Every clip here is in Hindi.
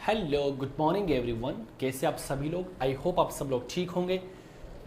Hello good morning everyone. कैसे आप सभी लोग? आई होप आप सब लोग ठीक होंगे।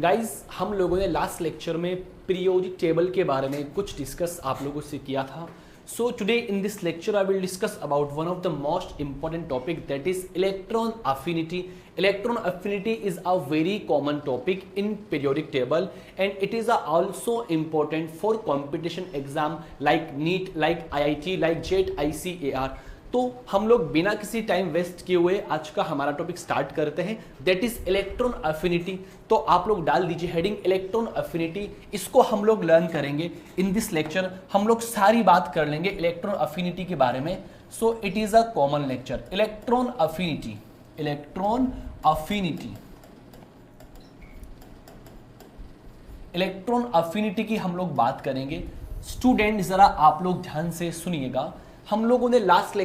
गाइस, हम लोगों ने लास्ट लेक्चर में पीरियोडिक टेबल के बारे में कुछ डिस्कस आप लोगों से किया था। So today in this lecture I will discuss about one of the most important topic, that is electron affinity. Electron affinity is a very common topic in periodic table and it is also important for competition exam like NEET, like IIT, like JET, ICAR. तो हम लोग बिना किसी टाइम वेस्ट किए हुए आज का हमारा टॉपिक स्टार्ट करते हैं, दैट इज इलेक्ट्रॉन अफिनिटी. तो आप लोग डाल दीजिए हेडिंग इलेक्ट्रॉन अफिनिटी. इसको हम लोग लर्न करेंगे इन दिस लेक्चर. हम लोग सारी बात कर लेंगे इलेक्ट्रॉन अफिनिटी के बारे में. So it is a common lecture. Electron affinity, electron affinity, electron affinity की हम लोग बात करेंगे. स्टूडेंट जरा आप लोग ध्यान से सुनिएगा. हम लोगों ने लास्ट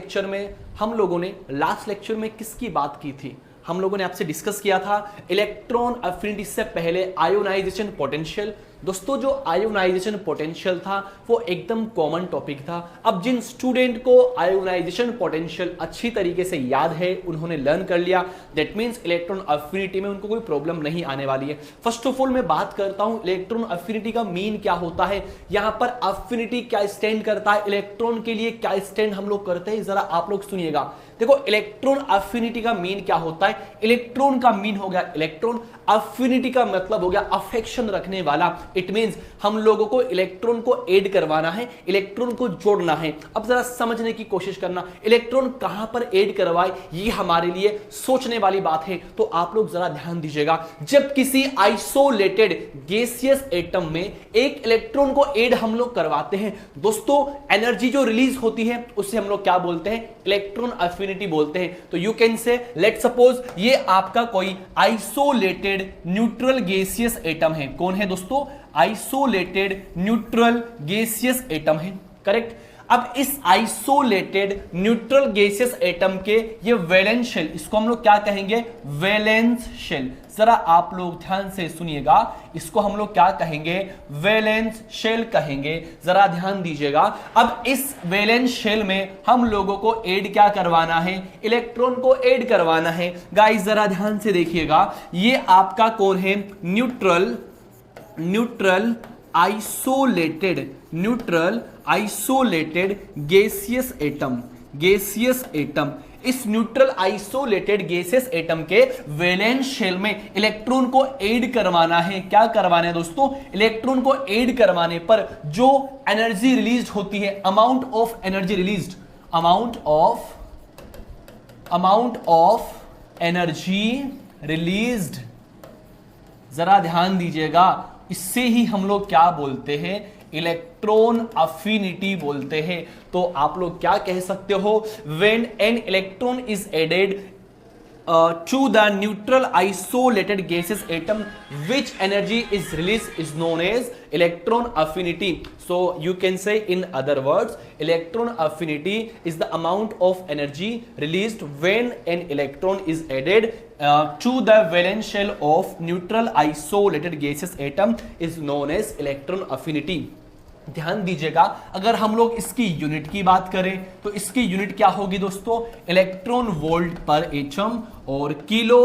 लेक्चर में किसकी बात की थी? हम लोगों ने आपसे डिस्कस किया था इलेक्ट्रॉन अफिनिटी से पहले आयोनाइजेशन पोटेंशियल. दोस्तों, जो आयोनाइजेशन पोटेंशियल था वो एकदम कॉमन टॉपिक था. अब जिन स्टूडेंट को आयोनाइजेशन पोटेंशियल अच्छी तरीके से याद है, उन्होंने लर्न कर लिया, दैट मींस इलेक्ट्रॉन अफिनिटी में उनको कोई प्रॉब्लम नहीं आने वाली है. फर्स्ट ऑफ ऑल मैं बात करता हूं इलेक्ट्रॉन अफिनिटी का मीन क्या होता है. यहां पर अफिनिटी क्या स्टैंड करता है, इलेक्ट्रॉन के लिए क्या स्टैंड हम लोग करते हैं, जरा आप लोग सुनिएगा. देखो, इलेक्ट्रॉन अफिनिटी का मीन क्या होता है. इलेक्ट्रॉन का मीन हो गया इलेक्ट्रॉन, अफिनिटी का मतलब हो गया अफेक्शन रखने वाला. इट मींस हम लोगों को इलेक्ट्रॉन को ऐड करवाना है, इलेक्ट्रॉन को जोड़ना है. अब जरा समझने की कोशिश करना, इलेक्ट्रॉन कहां पर ऐड करवाए, ये हमारे लिए सोचने वाली बात है. तो आप लोग जरा ध्यान दीजिएगा. जब किसी आइसोलेटेड गैसियस एटम में एक इलेक्ट्रॉन को ऐड हम लोग करवाते हैं, दोस्तों एनर्जी जो रिलीज होती है उसे हम लोग क्या बोलते हैं? इलेक्ट्रॉन अफिनिटी बोलते हैं. तो you can say, let suppose ये आपका कोई आइसोलेटेड न्यूट्रल गैसियस एटम है. कौन है दोस्तों? आइसोलेटेड न्यूट्रल गैसियस एटम है. करेक्ट. अब इस आइसोलेटेड न्यूट्रल गैसियस एटम के ये वैलेंस शेल, इसको हम लोग क्या कहेंगे? Valence shell. जरा आप लोग ध्यान से सुनिएगा, इसको हम लोग क्या कहेंगे? वैलेंस शेल कहेंगे. जरा ध्यान दीजिएगा. अब इस वैलेंस शेल में हम लोगों को ऐड क्या करवाना है? इलेक्ट्रॉन को ऐड करवाना है. गाइस जरा ध्यान से देखिएगा, ये आपका कौन है? Neutral isolated gaseous atom. इस न्यूट्रल आइसोलेटेड गैसियस एटम के वैलेंस शेल में इलेक्ट्रॉन को ऐड करवाना है. क्या करवाना है दोस्तों? इलेक्ट्रॉन को ऐड करवाने पर जो एनर्जी रिलीज होती है, amount of energy released, amount of energy released, जरा ध्यान दीजिएगा, इससे ही हम लोग क्या बोलते हैं? इलेक्ट्रॉन अफिनिटी बोलते हैं. तो आप लोग क्या कह सकते हो? When an electron is added to the neutral isolated gaseous atom, which energy is released is known as electron affinity. So you can say, in other words, electron affinity is the amount of energy released when an electron is added to the valence shell of neutral isolated gaseous atom is known as electron affinity. ध्यान दीजिएगा, अगर हम लोग इसकी यूनिट की बात करें तो इसकी यूनिट क्या होगी दोस्तों? इलेक्ट्रॉन वोल्ट पर एटम और किलो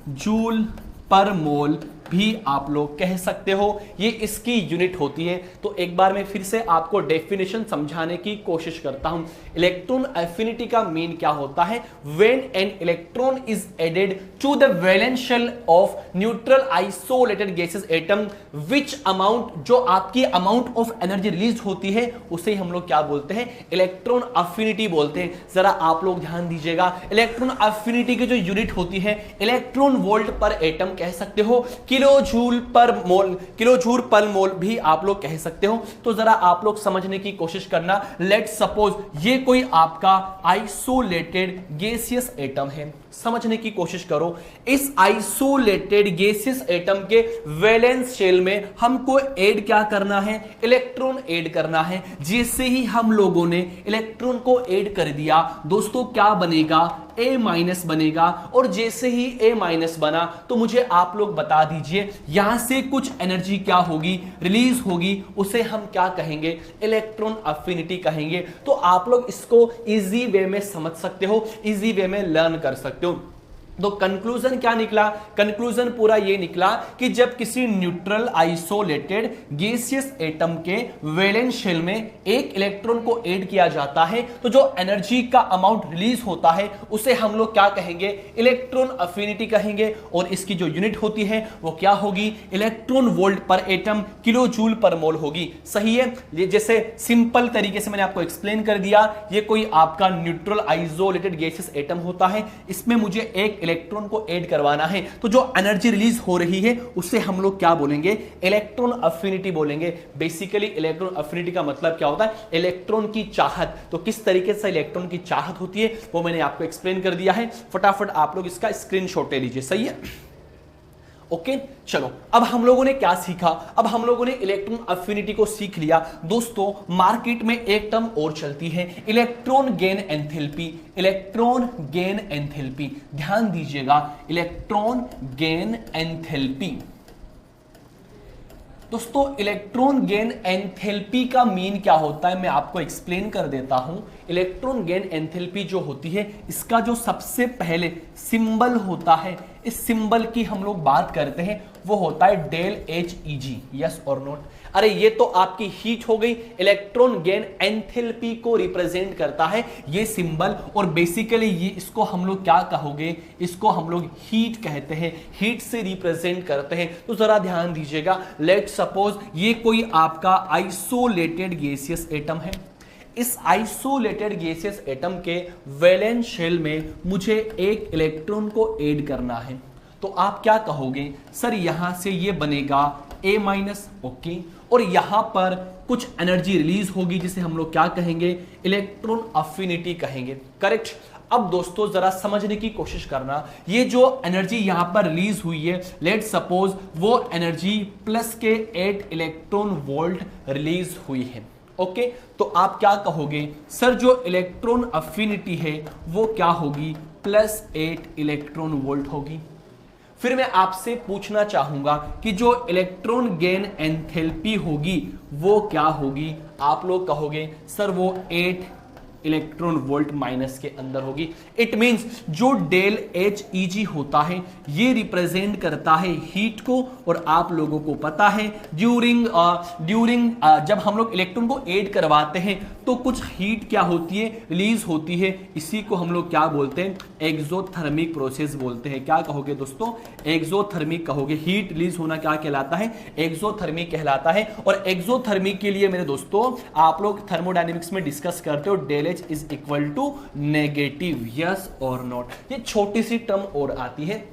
जूल पर मोल भी आप लोग कह सकते हो. ये इसकी यूनिट होती है. तो एक बार मैं फिर से आपको डेफिनेशन समझाने की कोशिश करता हूं. इलेक्ट्रॉन एफिनिटी का मीन क्या होता है? When an electron is added to the valence shell of neutral isolated gases atom, which amount, जो आपकी अमाउंट ऑफ एनर्जी रिलीज होती है उसे हम लोग क्या बोलते हैं? इलेक्ट्रॉन अफिनिटी बोलते हैं. जरा आप लोग ध्यान दीजिएगा, इलेक्ट्रॉन अफिनिटी की जो यूनिट होती है इलेक्ट्रॉन वोल्ट पर एटम कह सकते हो, किलो जूल पर मोल भी आप लोग कह सकते हो. तो जरा आप लोग समझने की कोशिश करना. लेट सपोज ये कोई आपका आइसोलेटेड गैसियस एटम है. समझने की कोशिश करो। इस आइसोलेटेड गैसियस एटम के वैलेंस शेल में हमको ऐड क्या करना है, इलेक्ट्रॉन ऐड करना है। जैसे ही हम लोगों ने इलेक्ट्रॉन को ऐड कर दिया दोस्तों, क्या बनेगा, A माइनस बनेगा। और जैसे ही A माइनस बना तो मुझे आप लोग बता दीजिए यहां से कुछ एनर्जी क्या होगी, रिलीज होगी, उसे हम क्या कहेंगे, इलेक्ट्रॉन अफिनिटी कहेंगे। तो आप लोग इसको इजी वे में समझ सकते हो, इजी वे में लर्न कर सकते हो। तो कंक्लूजन क्या निकला, कंक्लूजन पूरा ये निकला कि जब किसी न्यूट्रल आइसोलेटेड गैसियस एटम के वैलेंस शेल में एक इलेक्ट्रॉन को ऐड किया जाता है तो जो एनर्जी का अमाउंट रिलीज होता है उसे हम लोग क्या कहेंगे, इलेक्ट्रॉन अफिनिटी कहेंगे। और इसकी जो यूनिट होती है वो क्या होगी, इलेक्ट्रॉन वोल्ट पर एटम, किलो जूल पर मोल होगी। सही है, ये जैसे सिंपल तरीके से मैंने आपको एक्सप्लेन कर दिया, ये कोई आपका न्यूट्रल आइसोलेटेड गैसियस एटम होता है, इसमें मुझे एक इलेक्ट्रॉन को ऐड करवाना है तो जो एनर्जी रिलीज हो रही है उसे हम लोग क्या बोलेंगे, इलेक्ट्रॉन अफिनिटी बोलेंगे। बेसिकली इलेक्ट्रॉन अफिनिटी का मतलब क्या होता है, इलेक्ट्रॉन की चाहत। तो किस तरीके से इलेक्ट्रॉन की चाहत होती है वो मैंने आपको एक्सप्लेन कर दिया है। फटाफट आप लोग इसका स्क्रीनशॉट ले लीजिए। सही है, ओके चलो अब हम लोगों ने क्या सीखा, अब हम लोगों ने इलेक्ट्रॉन अफिनिटी को सीख लिया। दोस्तों मार्केट में एक टर्म और चलती है, electron gain enthalpy. Electron gain enthalpy, ध्यान दीजिएगा, इलेक्ट्रॉन गेन एंथैल्पी। दोस्तों इलेक्ट्रॉन गेन एंथैल्पी का मीन क्या होता है मैं आपको एक्सप्लेन कर देता हूं। इलेक्ट्रॉन गेन एंथैल्पी जो होती है इसका जो सबसे पहले सिंबल होता है, इस सिंबल की हम लोग बात करते हैं, वो होता है डेल एच ई जी। यस और नोट, अरे ये तो आपकी हीट हो गई। इलेक्ट्रॉन गेन एंथैल्पी को रिप्रेजेंट करता है ये सिंबल, और बेसिकली ये इसको हम लोग क्या कहोगे, इसको हम लोग हीट कहते हैं, हीट से रिप्रेजेंट करते हैं। तो जरा ध्यान दीजिएगा, लेट सपोज ये कोई आपका आइसोलेटेड गैसियस एटम है। इस आइसोलेटेड गैसियस एटम के वैलेंस शेल में मुझे एक इलेक्ट्रॉन को ऐड करना है। तो आप क्या कहोगे, सर यहां से ये बनेगा A माइनस, ओके, और यहां पर कुछ एनर्जी रिलीज होगी जिसे हम लोग क्या कहेंगे, इलेक्ट्रॉन अफिनिटी कहेंगे। करेक्ट। अब दोस्तों जरा समझने की कोशिश करना, ये जो एनर्जी यहां पर रिलीज हुई है, लेट सपोज वो एनर्जी प्लस के 8 इलेक्ट्रॉन वोल्ट रिलीज हुई है। ओके, तो आप क्या कहोगे, सर जो इलेक्ट्रॉन अफिनिटी है वो क्या होगी, +8 इलेक्ट्रॉन वोल्ट होगी। फिर मैं आपसे पूछना चाहूंगा कि जो इलेक्ट्रॉन गेन एंथैल्पी होगी वो क्या होगी। आप लोग कहोगे सर वो 8 इलेक्ट्रॉन वोल्ट माइनस के अंदर होगी। इट मींस जो डेल एच ई जी होता है ये रिप्रेजेंट करता है हीट को, और आप लोगों को पता है ड्यूरिंग जब हम लोग इलेक्ट्रॉन को ऐड करवाते हैं तो कुछ हीट क्या होती है, रिलीज होती है। इसी को हम लोग क्या बोलते हैं, एक्सोथर्मिक प्रोसेस बोलते हैं। क्या कहोगे दोस्तों, एक्सोथर्मिक कहोगे। हीट रिलीज होना क्या कहलाता है, एक्सोथर्मिक कहलाता है। और एक्सोथर्मिक के लिए मेरे दोस्तों आप लोग थर्मोडायनेमिक्स में डिस्कस करते हो del H is equal to negative. Yes और नॉट। ये छोटी सी टर्म और आती है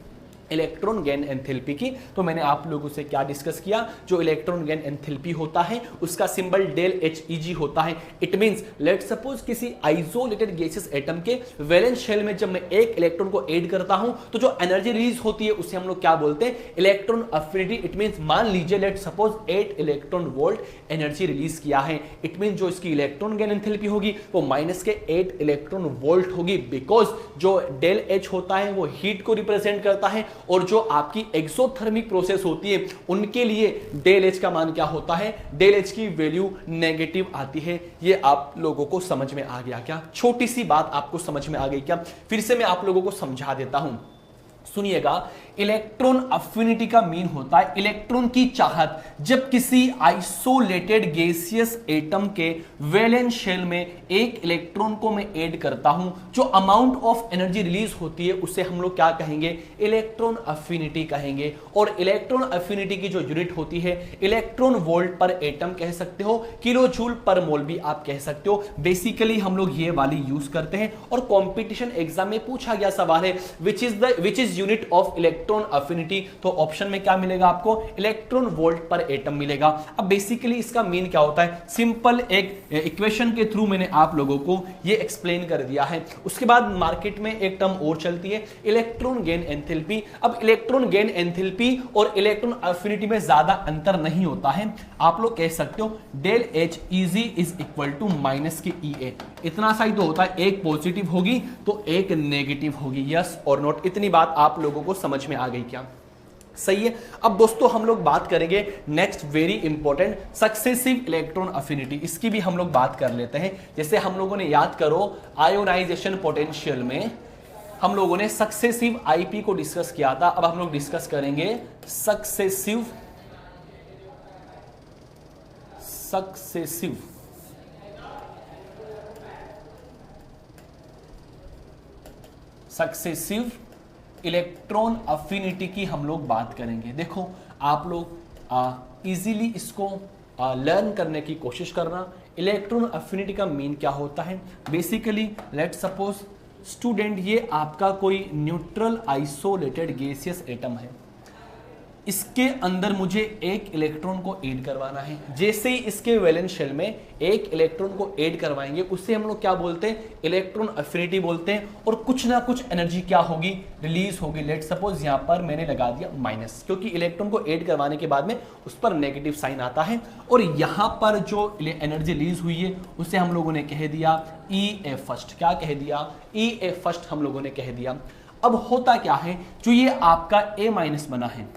इलेक्ट्रॉन गेन एंथैल्पी की। तो मैंने आप लोगों से क्या डिस्कस किया, जो इलेक्ट्रॉन गेन एंथैल्पी होता है उसका सिंबल डेल एच ई जी होता है। इट मींस लेट सपोज किसी आइसोलेटेड गैसियस एटम के वैलेंस शेल में जब मैं एक इलेक्ट्रॉन को ऐड करता हूं तो जो एनर्जी रिलीज होती है उसे हम लोग क्या बोलते हैं, इलेक्ट्रॉन अफिनिटी। इट मींस मान लीजिए let suppose 8 electron volt energy release किया है, इट मींस जो इसकी इलेक्ट्रॉन गेन एंथैल्पी होगी वो माइनस के 8 इलेक्ट्रॉन वोल्ट होगी, बिकॉज जो डेल एच होता है वो हीट को रिप्रेजेंट करता है, और जो आपकी एक्सोथर्मिक प्रोसेस होती है उनके लिए डेल एच का मान क्या होता है, डेल एच की वैल्यू नेगेटिव आती है। ये आप लोगों को समझ में आ गया क्या, छोटी सी बात आपको समझ में आ गई क्या? फिर से मैं आप लोगों को समझा देता हूं, सुनिएगा। इलेक्ट्रॉन अफिनिटी का मीन होता है इलेक्ट्रॉन की चाहत। जब किसी आइसोलेटेड गैसियस एटम के वैलेंस शेल में एक इलेक्ट्रॉन को मैं ऐड करता हूं, जो अमाउंट ऑफ एनर्जी रिलीज होती है उसे हम लोग क्या कहेंगे, इलेक्ट्रॉन अफिनिटी कहेंगे। और इलेक्ट्रॉन अफिनिटी की जो यूनिट होती है इलेक्ट्रॉन वोल्ट पर एटम कह सकते हो, किलो जूल पर मोल भी आप कह सकते हो। बेसिकली हम लोग ये वाली यूज करते हैं, और कॉम्पिटिशन एग्जाम में पूछा गया सवाल है which is is unit of electron affinity, तो ऑप्शन में क्या मिलेगा आपको, इलेक्ट्रॉन वोल्ट पर एटम मिलेगा। अब बेसिकली इसका मीन क्या होता है, सिंपल एक इक्वेशन के थ्रू मैंने आप लोगों को ये एक्सप्लेन कर दिया है। उसके बाद मार्केट में एक टर्म और चलती है, इलेक्ट्रॉन गेन एंथैल्पी। अब इलेक्ट्रॉन गेन एंथैल्पी और इलेक्ट्रॉन अफिनिटी में ज्यादा अंतर नहीं होता है, आप लोग कह सकते हो del H E G is equal to minus के ई ए, इतना सा ही तो होता है, एक पॉजिटिव होगी तो एक नेगेटिव होगी, यस और नॉट। इतनी बात आप लोगों को समझ में आ गई क्या, सही है। अब दोस्तों हम लोग बात करेंगे next very important successive electron affinity, इसकी भी हम लोग बात कर लेते हैं। जैसे हम लोगों ने याद करो आयोनाइजेशन पोटेंशियल में हम लोगों ने सक्सेसिव आईपी को डिस्कस किया था, अब हम लोग डिस्कस करेंगे सक्सेसिव इलेक्ट्रॉन अफिनिटी की हम लोग बात करेंगे। देखो आप लोग इजीली इसको लर्न करने की कोशिश करना। इलेक्ट्रॉन अफिनिटी का मीन क्या होता है, बेसिकली लेट सपोज स्टूडेंट ये आपका कोई न्यूट्रल आइसोलेटेड गैसियस एटम है, इसके अंदर मुझे एक इलेक्ट्रॉन को ऐड करवाना है। जैसे ही इसके वैलेंस शेल में एक इलेक्ट्रॉन को ऐड करवाएंगे उससे हम लोग क्या बोलते हैं, इलेक्ट्रॉन अफिनिटी बोलते हैं, और कुछ ना कुछ एनर्जी क्या होगी, रिलीज होगी। लेट सपोज यहां पर मैंने लगा दिया माइनस, क्योंकि इलेक्ट्रॉन को ऐड करवाने के बाद में उस पर नेगेटिव साइन आता है, और यहां पर जो एनर्जी रिलीज हुई है उसे हम लोगों ने कह दिया ई ए फर्स्ट। क्या कह दिया, ई ए फर्स्ट हम लोगों ने कह दिया। अब होता क्या है, जो ये आपका ए माइनस बना है,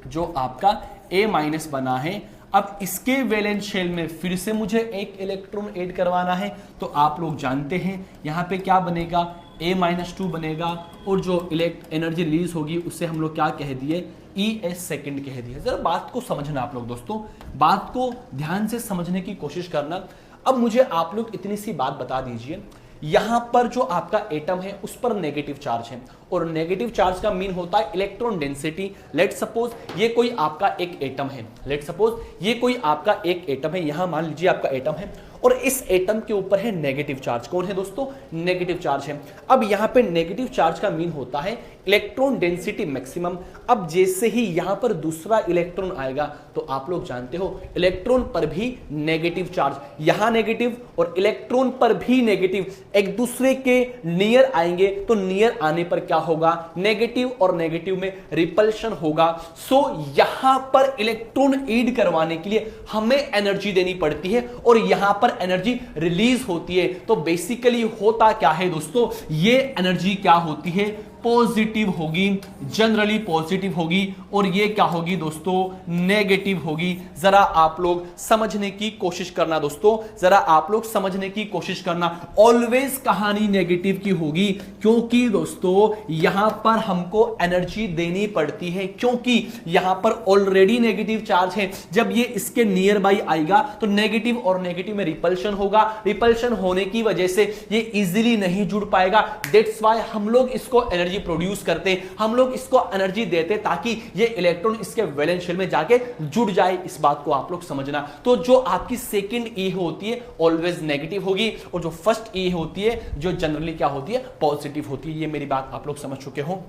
जो आपका A माइनस बना है, अब इसके वैलेंस शेल में फिर से मुझे एक इलेक्ट्रॉन ऐड करवाना है, तो आप लोग जानते हैं यहां पे क्या बनेगा, A-2 बनेगा, और जो एनर्जी रिलीज होगी उससे हम लोग क्या कह दिए, ES सेकंड कह दिए। जरा बात को समझना आप लोग दोस्तों, बात को ध्यान से समझने की कोशिश करना। अब मुझे आप लोग इतनी सी बात बता दीजिए, यहां पर जो आपका एटम है उस पर नेगेटिव चार्ज है, और नेगेटिव चार्ज का मीन होता है इलेक्ट्रॉन डेंसिटी। लेट सपोज ये कोई आपका एक एटम है, लेट सपोज ये कोई आपका एक एटम है, यहां मान लीजिए आपका एटम है, और इस एटम के ऊपर है नेगेटिव चार्ज। कौन है दोस्तों, नेगेटिव चार्ज है। अब यहां पे नेगेटिव चार्ज का मीन होता है इलेक्ट्रॉन डेंसिटी मैक्सिमम। अब जैसे ही यहां पर दूसरा इलेक्ट्रॉन आएगा तो आप लोग जानते हो इलेक्ट्रॉन पर भी नेगेटिव चार्ज, यहां नेगेटिव और इलेक्ट्रॉन पर भी नेगेटिव, एक दूसरे के नियर आएंगे, तो नियर आने पर क्या होगा, नेगेटिव और नेगेटिव में रिपल्शन होगा। सो यहां पर इलेक्ट्रॉन ऐड करवाने के लिए हमें एनर्जी देनी पड़ती है, और यहां पर एनर्जी रिलीज होती है। तो बेसिकली होता क्या है दोस्तों, ये एनर्जी क्या होती है, पॉजिटिव होगी, जनरली पॉजिटिव होगी, और ये क्या होगी दोस्तों, नेगेटिव होगी। जरा आप लोग समझने की कोशिश करना दोस्तों, जरा आप लोग समझने की कोशिश करना। ऑलवेज कहानी नेगेटिव की होगी, क्योंकि दोस्तों यहां पर हमको एनर्जी देनी पड़ती है, क्योंकि यहां पर ऑलरेडी नेगेटिव चार्ज है। जब ये इसके नियर बाई आएगा तो नेगेटिव और नेगेटिव में रिपल्शन होगा, रिपल्शन होने की वजह से ये इजीली नहीं जुड़ पाएगा। दैट्स व्हाई हम लोग इसको एनर्जी प्रोड्यूस करते, हम लोग इसको एनर्जी देते ताकि ये इलेक्ट्रॉन इसके वैलेंस शेल में जाके जुड़ जाए। इस बात को आप लोग समझना। तो जो आपकी सेकंड ई होती है ऑलवेज नेगेटिव होगी, और जो फर्स्ट ई होती है जो जनरली क्या होती है, पॉजिटिव होती है। ये मेरी बात आप लोग समझ चुके हो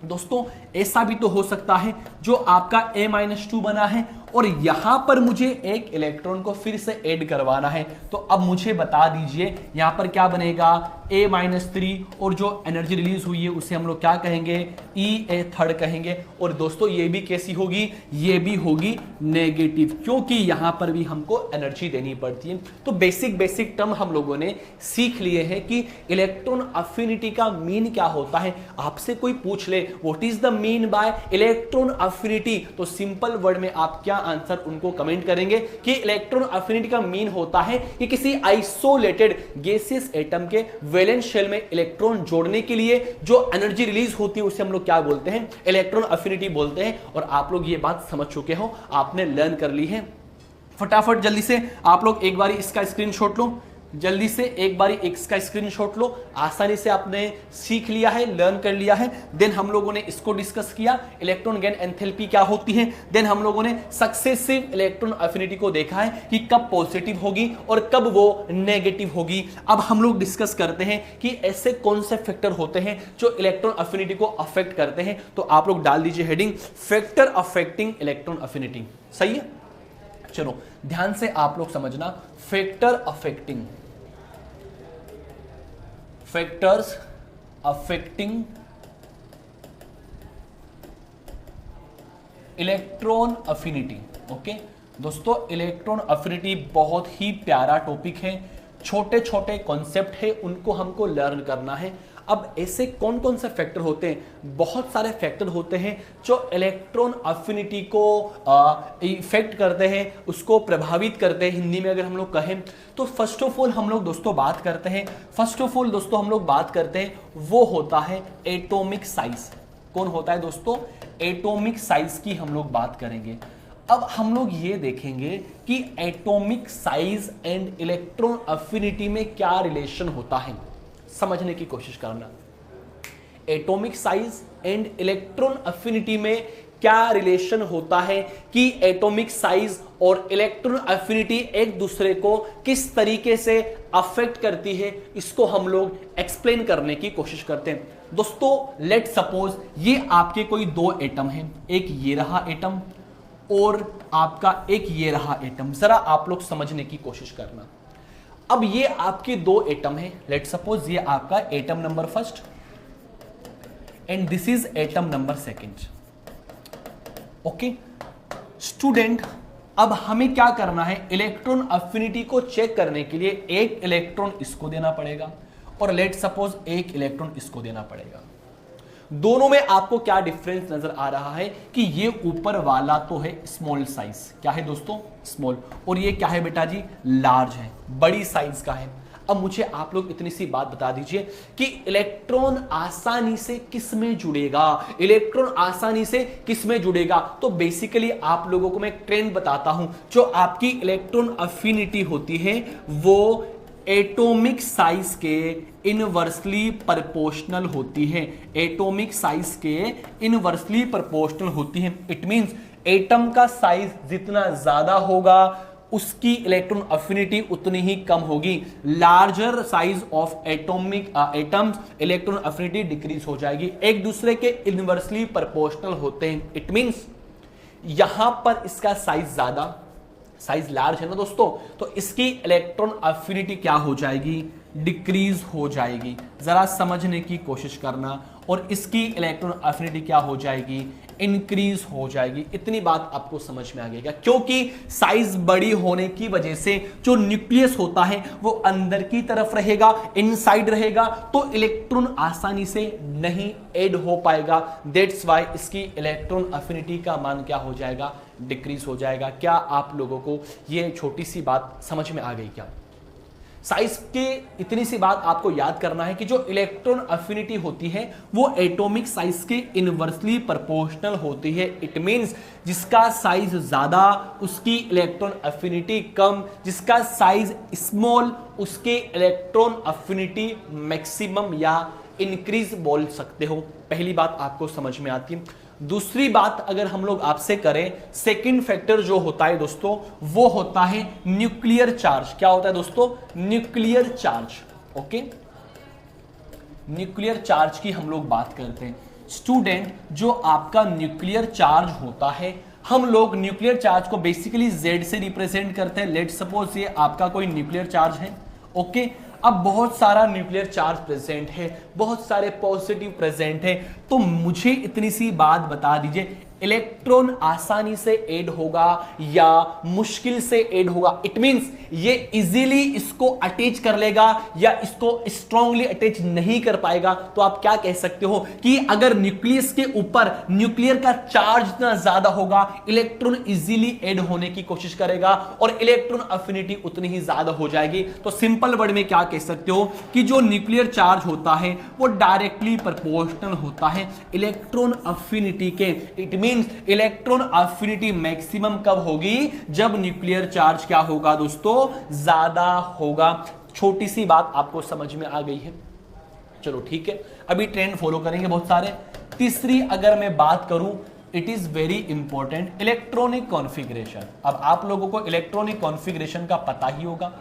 दोस्तों। ऐसा भी तो हो सकता है जो आपका A-2 बना है, और यहां पर मुझे एक इलेक्ट्रॉन को फिर से ऐड करवाना है, तो अब मुझे बता दीजिए यहां पर क्या बनेगा, A-3, और जो एनर्जी रिलीज हुई है उसे हम लोग क्या कहेंगे, EA थर्ड कहेंगे। और दोस्तों ये भी कैसी होगी, ये भी होगी नेगेटिव, क्योंकि यहां पर भी हमको एनर्जी देनी पड़ती है। तो बेसिक टर्म हम लोगों ने सीख लिए हैं कि इलेक्ट्रॉन अफिनिटी का मीन क्या होता है। आपसे कोई पूछ ले what is the mean by electron affinity, तो सिंपल वर्ड में आप क्या आंसर उनको कमेंट करेंगे कि इलेक्ट्रॉन अफिनिटी का मीन होता है कि किसी आइसोलेटेड गैसियस एटम के वैलेंस शेल में इलेक्ट्रॉन जोड़ने के लिए जो एनर्जी रिलीज होती है उसे हम लोग क्या बोलते हैं, इलेक्ट्रॉन अफिनिटी बोलते हैं। और आप लोग ये बात समझ चुके हो, आपने लर्न कर ली है। फटाफट जल्दी से आप लोग एक बार इसका स्क्रीनशॉट लो, जल्दी से एक बारी इसका स्क्रीनशॉट लो, आसानी से आपने सीख लिया है, लर्न कर लिया है। देन हम लोगों ने इसको डिस्कस किया, इलेक्ट्रॉन गेन एंथैल्पी क्या होती है। देन हम लोगों ने सक्सेसिव इलेक्ट्रॉन अफिनिटी को देखा है कि कब पॉजिटिव होगी और कब वो नेगेटिव होगी। अब हम लोग डिस्कस करते हैं कि ऐसे कौन से फैक्टर होते हैं जो इलेक्ट्रॉन अफिनिटी को अफेक्ट करते हैं। तो आप लोग डाल दीजिए heading factor affecting electron affinity. सही है, चलो ध्यान से आप लोग समझना, factor affecting, factors affecting electron affinity. Okay दोस्तों, इलेक्ट्रॉन अफिनिटी बहुत ही प्यारा टॉपिक है, छोटे छोटे कॉन्सेप्ट है, उनको हमको लर्न करना है। अब ऐसे कौन कौन से फैक्टर होते हैं, बहुत सारे फैक्टर होते हैं जो इलेक्ट्रॉन अफिनिटी को इफेक्ट करते हैं, उसको प्रभावित करते हैं। हिंदी में अगर हम लोग कहें तो फर्स्ट ऑफ ऑल हम लोग दोस्तों बात करते हैं, वो होता है एटॉमिक साइज। कौन होता है दोस्तों, एटॉमिक साइज की हम लोग बात करेंगे। अब हम लोग ये देखेंगे कि atomic size and electron affinity में क्या रिलेशन होता है, समझने की कोशिश करना। Atomic size and electron affinity में क्या रिलेशन होता है कि एटॉमिक साइज और इलेक्ट्रॉन अफिनिटी एक दूसरे को किस तरीके से अफेक्ट करती है, इसको हम लोग एक्सप्लेन करने की कोशिश करते हैं। दोस्तों लेट सपोज ये आपके कोई दो एटम हैं, एक ये रहा एटम और आपका एक ये रहा एटम। जरा आप लोग समझने की कोशिश करना। अब ये आपके दो एटम हैं, लेट सपोज ये आपका atom number first and this is atom number second. Okay student, अब हमें क्या करना है, इलेक्ट्रॉन अफिनिटी को चेक करने के लिए एक इलेक्ट्रॉन इसको देना पड़ेगा और लेट सपोज एक इलेक्ट्रॉन इसको देना पड़ेगा। दोनों में आपको क्या डिफरेंस नजर आ रहा है कि ये ऊपर वाला तो है स्मॉल साइज, क्या है दोस्तों, स्मॉल, और ये क्या है बेटा जी, लार्ज है, बड़ी साइज का है। अब मुझे आप लोग इतनी सी बात बता दीजिए कि इलेक्ट्रॉन आसानी से किस में जुड़ेगा, इलेक्ट्रॉन आसानी से किस में जुड़ेगा। तो बेसिकली आप लोगों को मैं एक ट्रेंड बताता हूं, जो आपकी इलेक्ट्रॉन अफिनिटी होती है वो एटॉमिक साइज के इनवर्सली प्रोपोर्शनल होती है, एटॉमिक साइज के इनवर्सली प्रोपोर्शनल होती है। इट मींस एटम का साइज जितना ज्यादा होगा उसकी इलेक्ट्रॉन अफिनिटी उतनी ही कम होगी। Larger size of atomic atoms electron affinity decrease हो जाएगी, एक दूसरे के इनवर्सली प्रोपोर्शनल होते हैं। इट मींस यहां पर इसका साइज ज्यादा, साइज लार्ज है ना दोस्तों, तो इसकी इलेक्ट्रॉन अफिनिटी क्या हो जाएगी, डिक्रीज हो जाएगी। जरा समझने की कोशिश करना, और इसकी इलेक्ट्रॉन अफिनिटी क्या हो जाएगी, इंक्रीज हो जाएगी। इतनी बात आपको समझ में आ गई, क्योंकि साइज बड़ी होने की वजह से जो न्यूक्लियस होता है वो अंदर की तरफ रहेगा, इनसाइड रहेगा, तो इलेक्ट्रॉन आसानी से नहीं ऐड हो पाएगा। दैट्स व्हाई इसकी इलेक्ट्रॉन अफिनिटी का मान क्या हो जाएगा, डिक्रीज हो जाएगा। क्या आप लोगों को ये छोटी सी बात समझ में आ गई क्या? साइज के इतनी सी बात आपको याद करना है कि जो इलेक्ट्रॉन अफिनिटी होती है वो एटॉमिक साइज के इनवर्सली प्रोपोर्शनल होती है। इट मींस जिसका साइज ज्यादा उसकी इलेक्ट्रॉन अफिनिटी कम, जिसका साइज स्मॉल उसके इलेक्ट्रॉन अफिनिटी मैक्सिमम या इंक्रीज बोल सकते हो। पहली बात आपको समझ में आती है। दूसरी बात अगर हम लोग आपसे करें, सेकंड फैक्टर जो होता है दोस्तों वो होता है न्यूक्लियर चार्ज। क्या होता है दोस्तों, nuclear charge. Okay, nuclear charge की हम लोग बात करते हैं। स्टूडेंट, जो आपका न्यूक्लियर चार्ज होता है, हम लोग न्यूक्लियर चार्ज को बेसिकली Z से रिप्रेजेंट करते हैं। लेट सपोज ये आपका कोई न्यूक्लियर चार्ज है। ओके, अब बहुत सारा न्यूक्लियर चार्ज प्रेजेंट है, बहुत सारे पॉजिटिव प्रेजेंट है, तो मुझे इतनी सी बात बता दीजिए, इलेक्ट्रॉन आसानी से ऐड होगा या मुश्किल से ऐड होगा? इट मींस ये इजीली इसको अटैच कर लेगा या इसको स्ट्रांगली अटैच नहीं कर पाएगा। तो आप क्या कह सकते हो कि अगर न्यूक्लियस के ऊपर न्यूक्लियर का चार्ज इतना ज्यादा होगा, इलेक्ट्रॉन इजीली ऐड होने की कोशिश करेगा और इलेक्ट्रॉन अफिनिटी उतनी ही ज्यादा हो जाएगी। तो सिंपल वर्ड में क्या कह सकते हो कि जो न्यूक्लियर चार्ज होता है वो डायरेक्टली प्रोपोर्शनल होता है इलेक्ट्रॉन अफिनिटी के। It means electron affinity maximum कब होगी, जब न्यूक्लियर चार्ज क्या होगा दोस्तों, ज्यादा होगा। छोटी सी बात आपको समझ में आ गई है? चलो ठीक है, अभी ट्रेंड फॉलो करेंगे बहुत सारे। तीसरी अगर मैं बात करूं, it is very important, electronic configuration. अब आप लोगों को इलेक्ट्रॉनिक कॉन्फ़िगरेशन का पता ही होगा,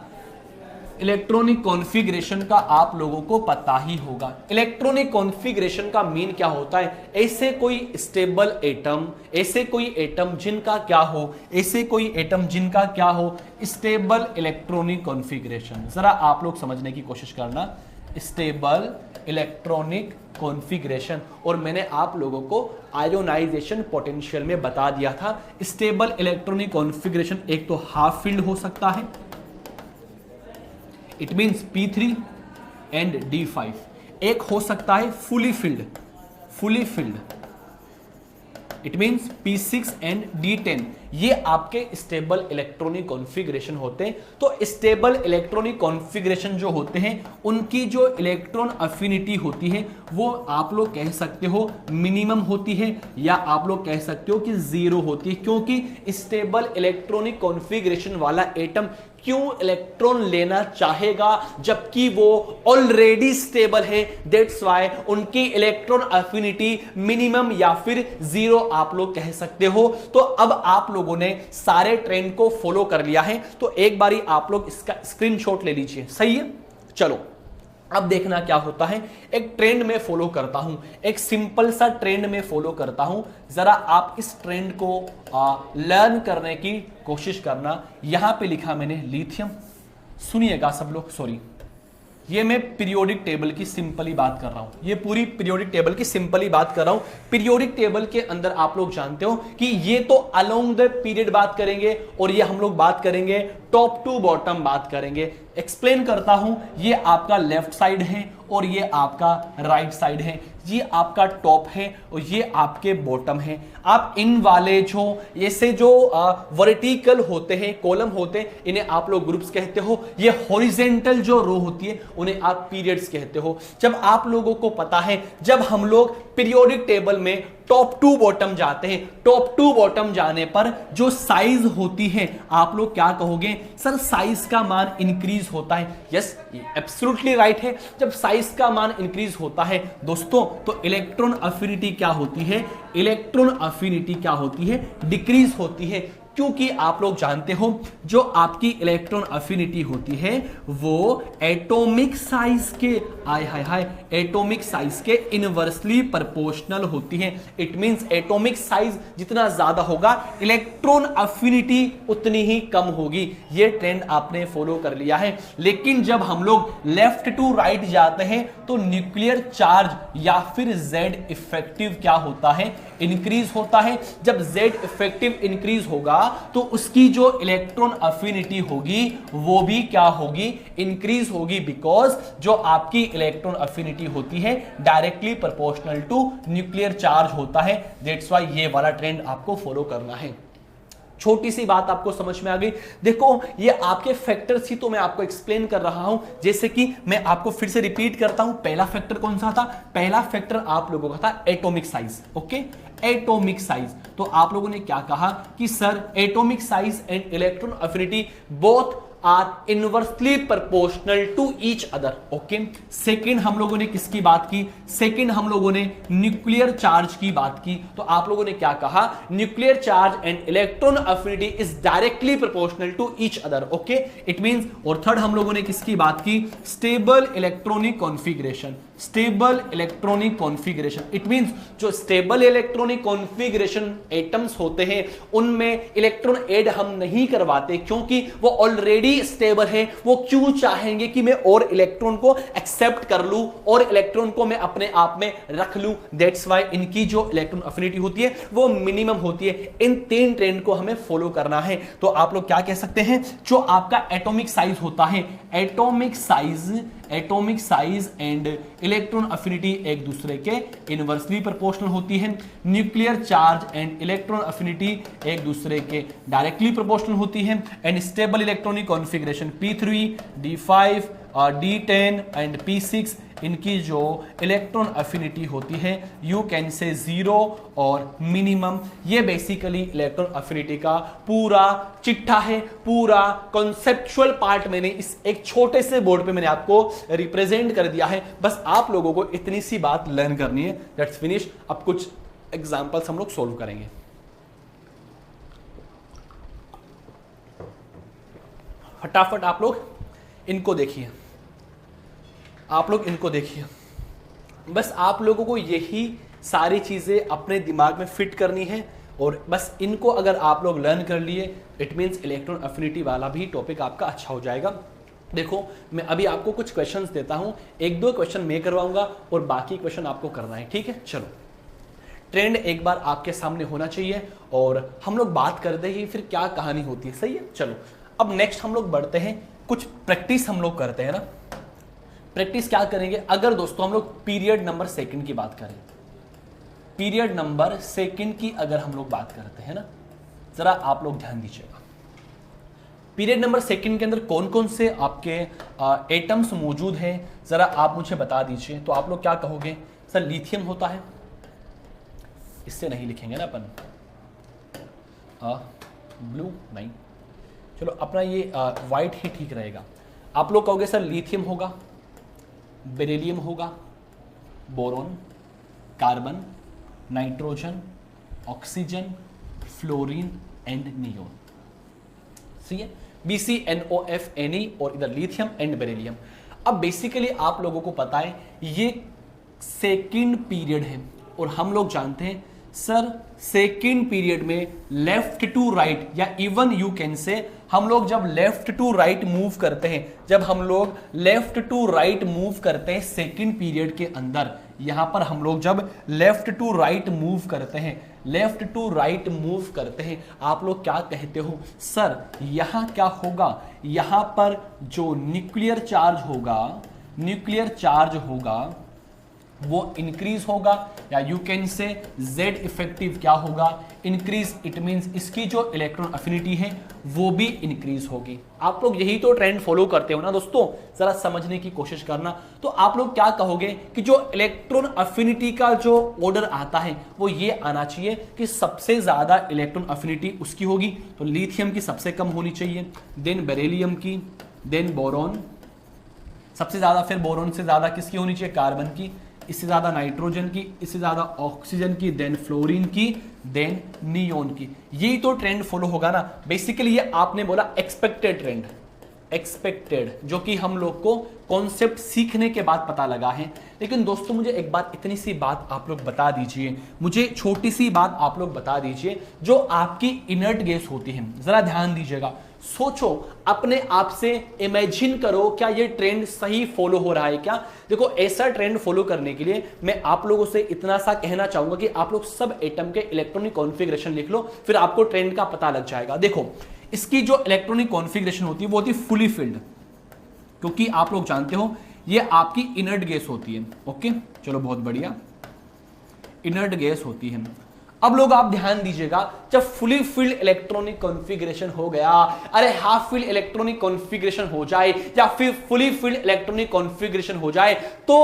इलेक्ट्रॉनिक कॉन्फ़िगरेशन का आप लोगों को पता ही होगा। इलेक्ट्रॉनिक कॉन्फ़िगरेशन का मीन क्या होता है? ऐसे कोई स्टेबल एटम, ऐसे कोई एटम जिनका क्या हो, ऐसे कोई एटम जिनका क्या हो, स्टेबल इलेक्ट्रॉनिक कॉन्फ़िगरेशन। जरा आप लोग समझने की कोशिश करना, स्टेबल इलेक्ट्रॉनिक कॉन्फ़िगरेशन। और मैंने आप लोगों को आयोनाइजेशन पोटेंशियल में बता दिया था, स्टेबल इलेक्ट्रॉनिक कॉन्फ़िगरेशन एक तो हाफ फील्ड हो सकता है, it means P3 and D5। एक हो सकता है fully filled, it means P6 and D10। ये आपके स्टेबल इलेक्ट्रॉनिक कॉन्फ़िगरेशन होते हैं। तो स्टेबल इलेक्ट्रॉनिक कॉन्फ़िगरेशन जो होते हैं, उनकी जो इलेक्ट्रॉन अफिनिटी होती है वो आप लोग कह सकते हो मिनिमम होती है, या आप लोग कह सकते हो कि जीरो होती है। क्योंकि स्टेबल इलेक्ट्रॉनिक कॉन्फ़िगरेशन वाला एटम क्यों इलेक्ट्रॉन लेना चाहेगा जबकि वो ऑलरेडी स्टेबल है? दैट्स व्हाई उनकी इलेक्ट्रॉन अफिनिटी मिनिमम या फिर जीरो आप लोग कह सकते हो। तो अब आप लोगों ने सारे ट्रेंड को फॉलो कर लिया है, तो एक बारी आप लोग इसका स्क्रीनशॉट ले लीजिए, सही है? चलो अब देखना क्या होता है। एक ट्रेंड में फॉलो करता हूं, एक सिंपल सा ट्रेंड में फॉलो करता हूं, जरा आप इस ट्रेंड को लर्न करने की कोशिश करना। यहां पे लिखा मैंने लिथियम, सुनिएगा सब लोग, सॉरी, ये मैं पीरियोडिक टेबल की सिंपली बात कर रहा हूं, ये पूरी पीरियोडिक टेबल की सिंपली बात कर रहा हूं। पीरियोडिक टेबल के अंदर आप लोग जानते हो कि ये तो अलोंग द पीरियड बात करेंगे, और ये हम लोग बात करेंगे टॉप टू बॉटम बात करेंगे। एक्सप्लेन करता हूं, ये आपका लेफ्ट साइड है और ये आपका राइट साइड है, ये आपका टॉप है और ये आपके बॉटम है। आप इन वाले जो ऐसे जो वर्टिकल होते हैं, कॉलम होते हैं, इन्हें आप लोग ग्रुप्स कहते हो। ये हॉरिजेंटल जो रो होती है उन्हें आप पीरियड्स कहते हो। जब आप लोगों को पता है, जब हम लोग पीरियोडिक टेबल में टॉप टू बॉटम जाते हैं, टॉप टू बॉटम जाने पर जो साइज होती है, आप लोग क्या कहोगे? सर साइज का मान इंक्रीज होता है। यस, एब्सोल्युटली राइट है। जब साइज का मान इंक्रीज होता है दोस्तों, तो इलेक्ट्रॉन अफिनिटी क्या होती है? इलेक्ट्रॉन अफिनिटी क्या होती है? डिक्रीज होती है। क्योंकि आप लोग जानते हो जो आपकी इलेक्ट्रॉन अफिनिटी होती है वो एटॉमिक साइज के एटॉमिक साइज के इनवर्सली प्रोपोर्शनल होती है। इट मींस एटॉमिक साइज जितना ज्यादा होगा, इलेक्ट्रॉन अफिनिटी उतनी ही कम होगी। ये ट्रेंड आपने फॉलो कर लिया है। लेकिन जब हम लोग लेफ्ट टू राइट जाते हैं तो न्यूक्लियर चार्ज या फिर जेड इफेक्टिव क्या होता है? इंक्रीज होता है। जब जेड इफेक्टिव इंक्रीज होगा तो उसकी जो इलेक्ट्रॉन अफिनिटी होगी वो भी क्या होगी? इंक्रीज होगी। बिकॉज जो आपकी इलेक्ट्रॉन अफिनिटी होती है directly proportional to nuclear charge होता है। दैट्स व्हाई ये वाला ट्रेंड आपको फॉलो करना है। छोटी सी बात आपको समझ में आ गई? देखो ये आपके फैक्टर्स ही तो मैं आपको एक्सप्लेन कर रहा हूं। जैसे कि मैं आपको फिर से रिपीट करता हूं, पहला फैक्टर कौन सा था? पहला फैक्टर आप लोगों का था atomic size. Okay, atomic size. तो आप लोगों ने क्या कहा कि sir atomic size and electron affinity both are inversely proportional to each other. Okay, second हम लोगों ने किसकी बात की? सेकंड हम लोगों ने न्यूक्लियर चार्ज की बात की। तो आप लोगों ने क्या कहा? Nuclear charge and electron affinity is directly proportional to each other. Okay, it means. और थर्ड हम लोगों ने किसकी बात की? Stable electronic configuration. Stable electronic configuration, it means जो स्टेबल इलेक्ट्रॉनिक कॉन्फ़िगरेशन एटम्स होते हैं उनमें इलेक्ट्रॉन ऐड हम नहीं करवाते क्योंकि वो ऑलरेडी स्टेबल है। वो क्यों चाहेंगे कि मैं और इलेक्ट्रॉन को एक्सेप्ट कर लूं और इलेक्ट्रॉन को मैं अपने आप में रख लूं? दैट्स व्हाई इनकी जो इलेक्ट्रॉन अफिनिटी होती है वो मिनिमम होती है। इन तीन ट्रेंड को हमें फॉलो करना है। तो आप लोग क्या कह सकते हैं? जो आपका एटॉमिक साइज होता है, atomic size and electron affinity एक दूसरे के इनवर्सली प्रोपोर्शनल होती है। Nuclear charge and electron affinity एक दूसरे के डायरेक्टली प्रोपोर्शनल होती है। And stable electronic configuration P3, D5, D10 and P6 इनकी जो इलेक्ट्रॉन अफिनिटी होती है यू कैन से 0 और मिनिमम। ये बेसिकली इलेक्ट्रॉन अफिनिटी का पूरा चिट्ठा है, पूरा कॉन्सेप्चुअल पार्ट मैंने इस एक छोटे से बोर्ड पे मैंने आपको रिप्रेजेंट कर दिया है। बस आप लोगों को इतनी सी बात लर्न करनी है, दैट्स फिनिश। अब कुछ एग्जांपल्स हम लोग सोल्व करेंगे। फटाफट आप लोग इनको देखिए, आप लोग इनको देखिए। बस आप लोगों को यही सारी चीजें अपने दिमाग में फिट करनी है और बस इनको अगर आप लोग लर्न कर लिए इट मींस इलेक्ट्रॉन अफिनिटी वाला भी टॉपिक आपका अच्छा हो जाएगा। देखो मैं अभी आपको कुछ क्वेश्चंस देता हूं, एक दो क्वेश्चन मैं करवाऊंगा और बाकी क्वेश्चन आपको करना है, ठीक है। चलो, ट्रेंड एक बार आपके सामने होना चाहिए और हम लोग बात करते ही फिर क्या कहानी होती है, सही है। चलो अब नेक्स्ट हम लोग बढ़ते हैं, कुछ प्रैक्टिस हम लोग करते हैं ना। प्रैक्टिस क्या करेंगे, अगर दोस्तों हम लोग पीरियड नंबर सेकंड की बात करें, पीरियड नंबर सेकंड की अगर हम लोग बात करते हैं ना, जरा आप लोग ध्यान दीजिएगा। पीरियड नंबर सेकंड के अंदर कौन कौन से आपके एटम्स मौजूद हैं, जरा आप मुझे बता दीजिए। तो आप लोग क्या कहोगे, सर लिथियम होता है, इससे नहीं लिखेंगे ना अपन, ब्लू नहीं, चलो अपना ये वाइट ही ठीक रहेगा। आप लोग कहोगे सर लिथियम होगा, बेरिलियम होगा, boron, carbon, nitrogen, oxygen, fluorine and neon. सही है, BCNOF और इधर लिथियम एंड बेरिलियम। अब बेसिकली आप लोगों को पता है ये सेकंड पीरियड है और हम लोग जानते हैं सर सेकंड पीरियड में लेफ्ट टू राइट या इवन यू कैन से हम लोग जब लेफ्ट टू राइट मूव करते हैं, जब हम लोग लेफ्ट टू राइट मूव करते हैं सेकंड पीरियड के अंदर, यहां पर हम लोग जब लेफ्ट टू राइट मूव करते हैं, लेफ्ट टू राइट मूव करते हैं, आप लोग क्या कहते हो सर यहां क्या होगा, यहां पर जो न्यूक्लियर चार्ज होगा, न्यूक्लियर चार्ज होगा वो इंक्रीज होगा या you can say Z effective क्या होगा, इंक्रीज। इट मींस इसकी जो इलेक्ट्रॉन अफिनिटी है वो भी इंक्रीज होगी। आप लोग यही तो ट्रेंड फॉलो करते हो ना दोस्तों, जरा समझने की कोशिश करना। तो आप लोग क्या कहोगे कि जो इलेक्ट्रॉन अफिनिटी का जो ऑर्डर आता है वो ये आना चाहिए कि सबसे ज्यादा इलेक्ट्रॉन अफिनिटी उसकी होगी, तो लिथियम की सबसे कम होनी चाहिए, देन बेरिलियम की, देन बोरॉन सबसे ज्यादा, फिर बोरॉन से ज्यादा किसकी होनी चाहिए, कार्बन की, इससे ज्यादा नाइट्रोजन की, इससे ज्यादा ऑक्सीजन की, देन फ्लोरीन की, देन नियोन की। यही तो ट्रेंड फॉलो होगा ना। बेसिकली ये आपने बोला एक्सपेक्टेड ट्रेंड, एक्सपेक्टेड, जो कि हम लोग को कॉन्सेप्ट सीखने के बाद पता लगा है। लेकिन दोस्तों मुझे एक बात, इतनी सी बात आप लोग बता दीजिए, मुझे छोटी सी बात आप लोग बता दीजिए, जो आपकी इनर्ट गैस होती है, जरा ध्यान दीजिएगा, सोचो अपने आप से, इमेजिन करो क्या ये ट्रेंड सही फॉलो हो रहा है क्या। देखो ऐसा ट्रेंड फॉलो करने के लिए मैं आप लोगों से इतना सा कहना चाहूंगा कि आप लोग सब एटम के इलेक्ट्रॉनिक कॉन्फ़िगरेशन लिख लो, फिर आपको ट्रेंड का पता लग जाएगा। देखो इसकी जो इलेक्ट्रॉनिक कॉन्फ़िगरेशन होती है वो होती है फुली फिल्ड, क्योंकि आप लोग जानते हो ये आपकी इनर्ट गैस होती है। ओके चलो बहुत बढ़िया, इनर्ट गैस होती है। अब लोग आप ध्यान दीजिएगा, जब फुली फिल्ड इलेक्ट्रॉनिक कॉन्फ़िगरेशन हो गया, अरे हाफ फिल्ड इलेक्ट्रॉनिक कॉन्फ़िगरेशन हो जाए या फिर फुली फिल्ड इलेक्ट्रॉनिक कॉन्फ़िगरेशन हो जाए, तो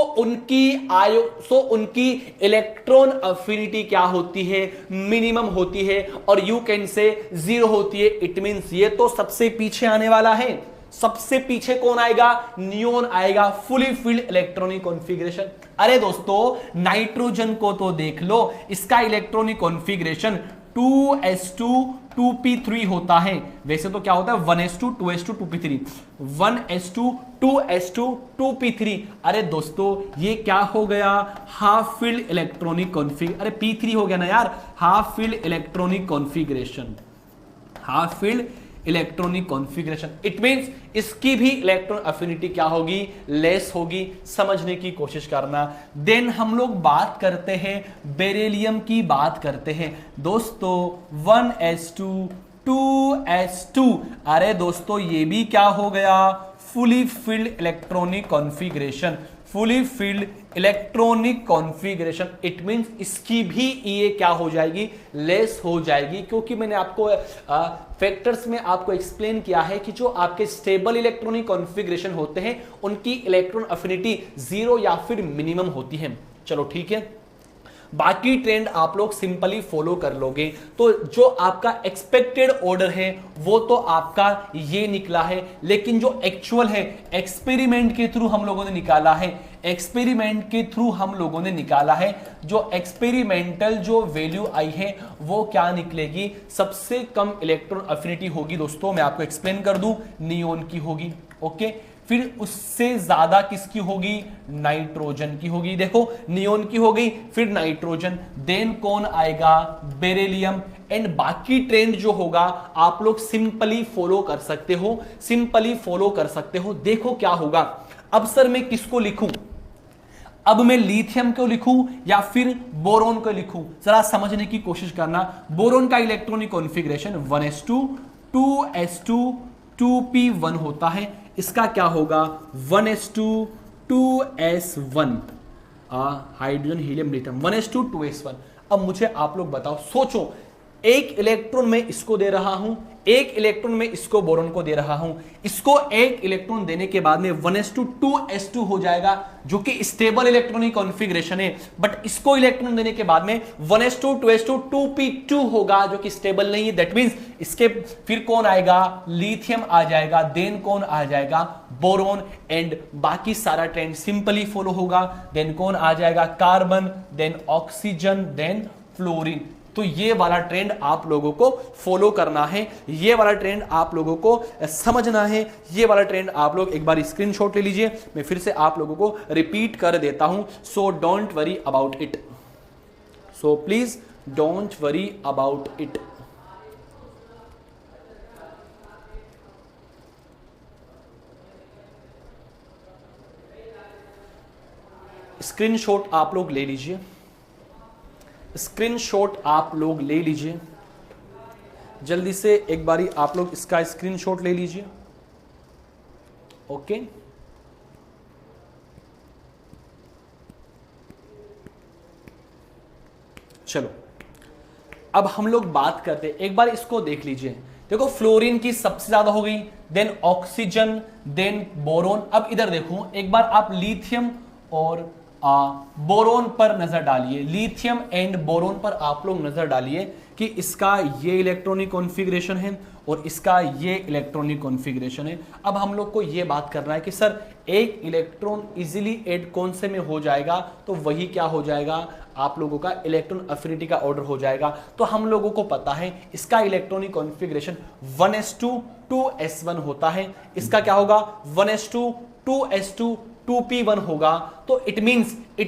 उनकी इलेक्ट्रॉन अफिनिटी क्या होती है, मिनिमम होती है और यू कैन से 0 होती है। इट मींस ये तो सबसे पीछे आने वाला है। सबसे पीछे कौन आएगा, नियोन आएगा, फुली फिल्ड इलेक्ट्रॉनिक कॉन्फ़िगरेशन। अरे दोस्तों नाइट्रोजन को तो देख लो, इसका इलेक्ट्रॉनिक कॉन्फ़िगरेशन 2s2 2p3 होता है। वैसे तो क्या होता है 1s2 2s2 2p3, 1s2 2s2 2p3। अरे दोस्तों ये क्या हो गया, हाफ फील्ड इलेक्ट्रॉनिक कॉन्फ़िगरेशन, अरे p3 हो गया ना यार, half field electronic configuration, half field electronic configuration. It means इसकी भी इलेक्ट्रॉन अफिनिटी क्या होगी, लेस होगी। समझने की कोशिश करना। देन हम लोग बात करते हैं बेरिलियम की, बात करते हैं दोस्तों 1s2 2s2। अरे दोस्तों ये भी क्या हो गया, fully filled electronic configuration, fully filled electronic configuration, it means इसकी भी ये क्या हो जाएगी, लेस हो जाएगी, क्योंकि मैंने आपको फैक्टर्स में आपको एक्सप्लेन किया है कि जो आपके स्टेबल इलेक्ट्रॉनिक कॉन्फ़िगरेशन होते हैं उनकी इलेक्ट्रॉन अफिनिटी 0 या फिर मिनिमम होती है। चलो ठीक है, बाकी ट्रेंड आप लोग सिंपली फॉलो कर लोगे। तो जो आपका एक्सपेक्टेड ऑर्डर है वो तो आपका ये निकला है, लेकिन जो एक्चुअल है एक्सपेरिमेंट के थ्रू हम लोगों ने निकाला है, एक्सपेरिमेंट के थ्रू हम लोगों ने निकाला है, जो एक्सपेरिमेंटल जो वैल्यू आई है वो क्या निकलेगी, सबसे कम इलेक्ट्रॉन अफिनिटी होगी दोस्तों, मैं आपको एक्सप्लेन कर दूं, नियोन की होगी। ओके, फिर उससे ज्यादा किसकी होगी, नाइट्रोजन की होगी। देखो नियोन की हो गई, फिर नाइट्रोजन, देन कौन आएगा, बेरिलियम, एंड बाकी ट्रेंड जो होगा आप लोग सिंपली फॉलो कर सकते हो, सिंपली फॉलो कर सकते हो। देखो क्या होगा, अब सर मैं किसको लिखूं, अब मैं लिथियम को लिखूं या फिर बोरोन को लिखूं, जरा समझने की कोशिश करना। बोरोन का electronic configuration 1s2 2s2 2p1 होता है, इसका क्या होगा 1s2 2s1, hydrogen helium lithium 1s2 2s1। अब मुझे आप लोग बताओ, सोचो, एक इलेक्ट्रॉन मैं इसको दे रहा हूं, एक इलेक्ट्रॉन मैं इसको बोरोन को दे रहा हूं, इसको एक इलेक्ट्रॉन देने के बाद में 1s2 2s2 हो जाएगा जो कि स्टेबल इलेक्ट्रॉनिक कॉन्फ़िगरेशन है, बट इसको इलेक्ट्रॉन देने के बाद में 1s2 2s2 2p2 होगा जो कि स्टेबल नहीं है। दैट मींस इसके फिर कौन आएगा, लिथियम आ जाएगा, देन कौन आ जाएगा, बोरोन, एंड बाकी सारा ट्रेंड सिंपली फॉलो होगा। देन कौन आ जाएगा, carbon, then oxygen, then fluorine. तो ये वाला ट्रेंड आप लोगों को फॉलो करना है, ये वाला ट्रेंड आप लोगों को समझना है, ये वाला ट्रेंड आप लोग एक बार स्क्रीनशॉट ले लीजिए, मैं फिर से आप लोगों को रिपीट कर देता हूं। So don't worry about it, so please don't worry about it. Screenshot आप लोग ले लीजिए, स्क्रीनशॉट आप लोग ले लीजिए, जल्दी से एक बारी आप लोग इसका स्क्रीनशॉट ले लीजिए। ओके, चलो अब हम लोग बात करते हैं, एक बार इसको देख लीजिए। देखो फ्लोरीन की सबसे ज्यादा हो गई, देन ऑक्सीजन, देन बोरोन। अब इधर देखो एक बार आप लिथियम और बोरोन पर नजर डालिए, लिथियम एंड बोरोन पर आप लोग नजर डालिए कि इसका ये इलेक्ट्रॉनिक कॉन्फ़िगरेशन है और इसका ये इलेक्ट्रॉनिक कॉन्फ़िगरेशन है। अब हम लोग को ये बात करना है कि सर एक इलेक्ट्रॉन इजीली ऐड कौन से में हो जाएगा, तो वही क्या हो जाएगा, आप लोगों का इलेक्ट्रॉन अफिनिटी का ऑर्डर हो जाएगा। तो हम लोगों को पता है इसका इलेक्ट्रॉनिक कॉन्फ़िगरेशन 1s2 2s1 होता है, इसका क्या होगा 1s2 2s2 2p1 होगा। तो इट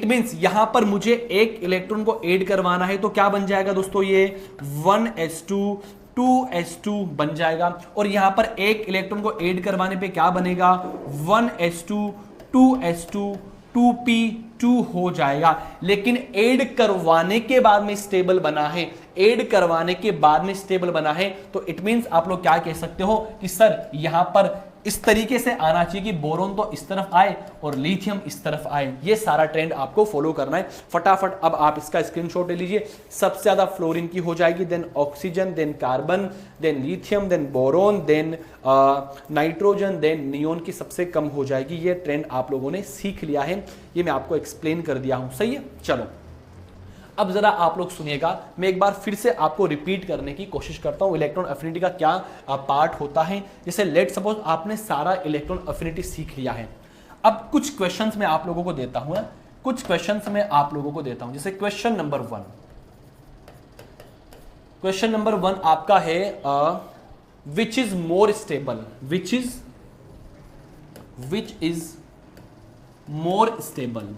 मींस यहां पर मुझे एक इलेक्ट्रॉन को ऐड करवाना है, तो क्या बन जाएगा दोस्तों, ये 1s2 2s2 बन जाएगा, और यहां पर एक इलेक्ट्रॉन को ऐड करवाने पे क्या बनेगा 1s2 2s2 2p2 हो जाएगा। लेकिन ऐड करवाने के बाद में स्टेबल बना है, ऐड करवाने के बाद में स्टेबल बना है, तो इट मींस आप लोग क्या कह सकते हो कि सर यहां पर इस तरीके से आना चाहिए कि बोरोन तो इस तरफ आए और लिथियम इस तरफ आए। ये सारा ट्रेंड आपको फॉलो करना है फटाफट। अब आप इसका स्क्रीनशॉट ले लीजिए, सबसे ज्यादा फ्लोरीन की हो जाएगी, then oxygen, then carbon, then lithium, then boron, then nitrogen, then neon की सबसे कम हो जाएगी। ये ट्रेंड आप लोगों ने सीख लिया है, ये मैं आपको एक्सप्लेन कर दिया हूं, सही है। चलो अब जरा आप लोग सुनिएगा, मैं एक बार फिर से आपको रिपीट करने की कोशिश करता हूं इलेक्ट्रॉन अफिनिटी का क्या पार्ट होता है। जैसे लेट सपोज आपने सारा इलेक्ट्रॉन अफिनिटी सीख लिया है, अब कुछ क्वेश्चंस मैं आप लोगों को देता हूं, कुछ क्वेश्चंस मैं आप लोगों को देता हूं। जैसे क्वेश्चन नंबर 1, क्वेश्चन नंबर 1 आपका है which is more stable, which is more stable,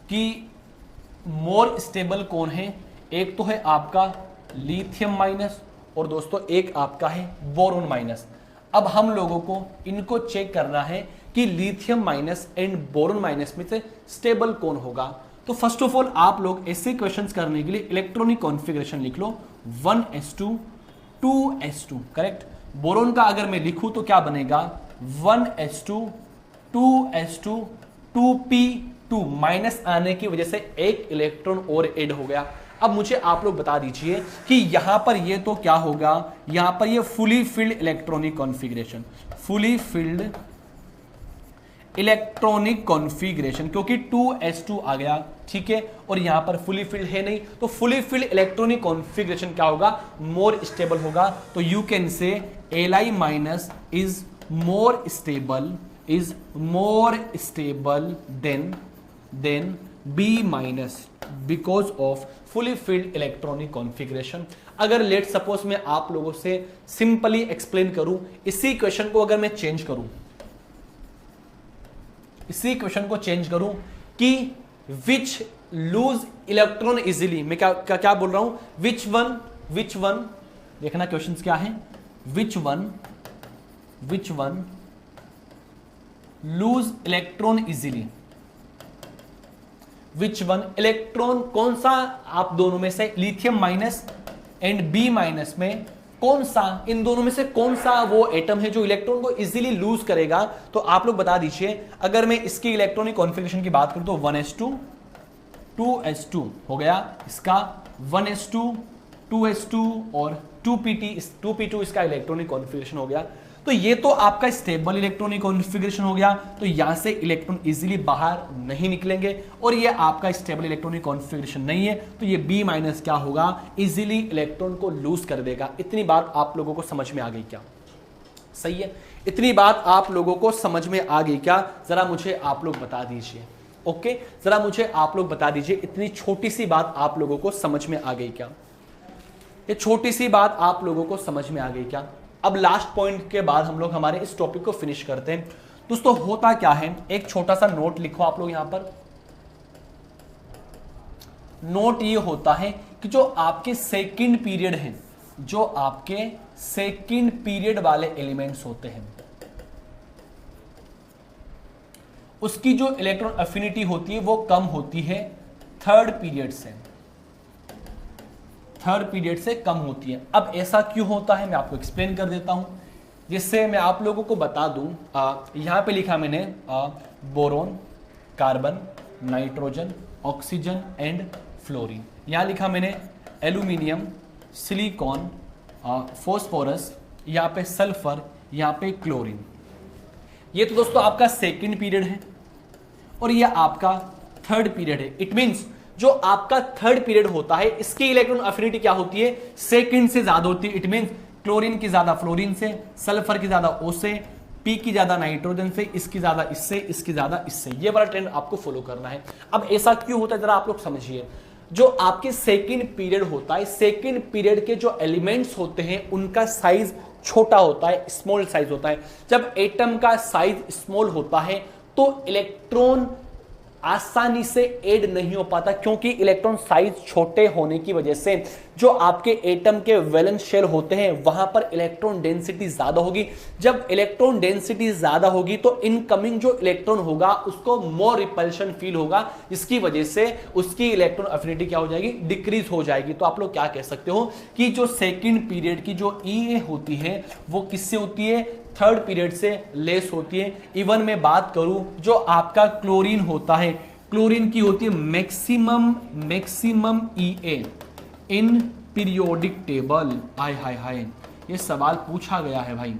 कि मोर स्टेबल कौन है, एक तो है आपका लिथियम माइनस और दोस्तों एक आपका है बोरोन माइनस। अब हम लोगों को इनको चेक करना है कि lithium minus and boron minus में से स्टेबल कौन होगा। तो फर्स्ट ऑफ ऑल आप लोग ऐसे क्वेश्चंस करने के लिए इलेक्ट्रॉनिक कॉन्फ़िगरेशन लिख लो 1s2 2s2, करेक्ट। बोरोन का अगर मैं लिखूं तो क्या बनेगा 1s2 2s2 2p2 2 माइनस आने की वजह से एक इलेक्ट्रॉन और ऐड हो गया। अब मुझे आप लोग बता दीजिए कि यहां पर ये तो क्या होगा, यहां पर ये fully filled electronic configuration, fully filled electronic configuration, क्योंकि 2s2 आ गया, ठीक है, और यहां पर फुली फिल्ड है नहीं, तो फुली फिल्ड इलेक्ट्रॉनिक कॉन्फ़िगरेशन क्या होगा, मोर स्टेबल होगा। तो you can say Li minus is more stable then B minus because of fully filled electronic configuration. अगर लेट सपोज मैं आप लोगों से सिंपली एक्सप्लेन करूं, इसी क्वेश्चन को अगर मैं चेंज करूं, इसी क्वेश्चन को चेंज करूं कि विच लूज इलेक्ट्रॉन इजीली, मैं क्या बोल रहा हूं, विच वन देखना क्वेश्चंस क्या है, which one lose electron easily, which one electron कौन सा आप दोनों में से, lithium minus and B minus में कौन सा, इन दोनों में से कौन सा वो एटम है जो इलेक्ट्रॉन को इजीली लूज करेगा। तो आप लोग बता दीजिए, अगर मैं इसकी इलेक्ट्रॉनिक कॉन्फ़िगरेशन की बात करूं तो 1s2 2s2 हो गया इसका, 1s2 2s2 और 2p2 इसका इलेक्ट्रॉनिक कॉन्फ़िगरेशन हो गया। तो ये तो आपका स्टेबल इलेक्ट्रॉनिक कॉन्फ़िगरेशन हो गया, तो यहां से इलेक्ट्रॉन इजीली बाहर नहीं निकलेंगे, और ये आपका स्टेबल इलेक्ट्रॉनिक कॉन्फ़िगरेशन नहीं है, तो ये B माइनस क्या होगा, इजीली इलेक्ट्रॉन को लूज कर देगा। इतनी बात आप लोगों को समझ में आ गई क्या? सही है, इतनी बात आप लोगों को समझ में आ गई क्या? जरा मुझे आप लोग बता दीजिए। ओके, जरा मुझे आप लोग बता दीजिए, इतनी छोटी सी बात आप लोगों को समझ में आ गई क्या? ये छोटी सी बात आप लोगों को समझ में आ गई क्या? अब लास्ट पॉइंट के बाद हम लोग हमारे इस टॉपिक को फिनिश करते हैं। दोस्तों होता क्या है, एक छोटा सा नोट लिखो आप लोग यहां पर। नोट ये होता है कि जो आपके सेकंड पीरियड हैं, जो आपके सेकंड पीरियड वाले एलिमेंट्स होते हैं, उसकी जो इलेक्ट्रॉन अफिनिटी होती है वो कम होती है थर्ड पीरियड से कम होती है। अब ऐसा क्यों होता है मैं आपको एक्सप्लेन कर देता हूं, जिससे मैं आप लोगों को बता दूं। यहां पे लिखा मैंने boron, carbon, nitrogen, oxygen and fluorine. यहां लिखा मैंने एल्यूमिनियम, सिलिकॉन, फॉस्फोरस, यहां पे सल्फर, यहां पे क्लोरीन। ये तो दोस्तों आपका सेकंड पीरियड है और ये आपका थर्ड पीरियड है। इट मींस जो आपका थर्ड पीरियड होता है, इसकी इलेक्ट्रॉन अफिनिटी क्या होती है, सेकंड से ज्यादा होती है। इट मींस क्लोरीन की ज्यादा फ्लोरीन से, सल्फर की ज्यादा O से, पी की ज्यादा नाइट्रोजन से, इसकी ज्यादा इससे, इसकी ज्यादा इससे। ये वाला ट्रेंड आपको फॉलो करना है। अब ऐसा क्यों होता है जरा आप लोग समझिए। जो आपके सेकंड पीरियड होता है, सेकंड पीरियड के जो एलिमेंट्स होते हैं उनका साइज छोटा होता है, स्मॉल साइज होता है। जब एटम का साइज स्मॉल होता है तो इलेक्ट्रॉन आसानी से ऐड नहीं हो पाता, क्योंकि इलेक्ट्रॉन साइज छोटे होने की वजह से जो आपके एटम के वैलेंस शेल होते हैं वहां पर इलेक्ट्रॉन डेंसिटी ज्यादा होगी। जब इलेक्ट्रॉन डेंसिटी ज्यादा होगी तो इनकमिंग जो इलेक्ट्रॉन होगा उसको मोर रिपल्शन फील होगा, जिसकी वजह से उसकी इलेक्ट्रॉन अफिनिटी क्या हो जाएगी, डिक्रीज हो जाएगी। तो आप लोग क्या कह सकते हो कि जो सेकेंड पीरियड की जो EA होती है वो किससे होती है, थर्ड पीरियड से लेस होती है। इवन मैं बात करूं जो आपका क्लोरीन होता है, क्लोरीन की होती है maximum EA in periodic table. Hi ये सवाल पूछा गया है भाई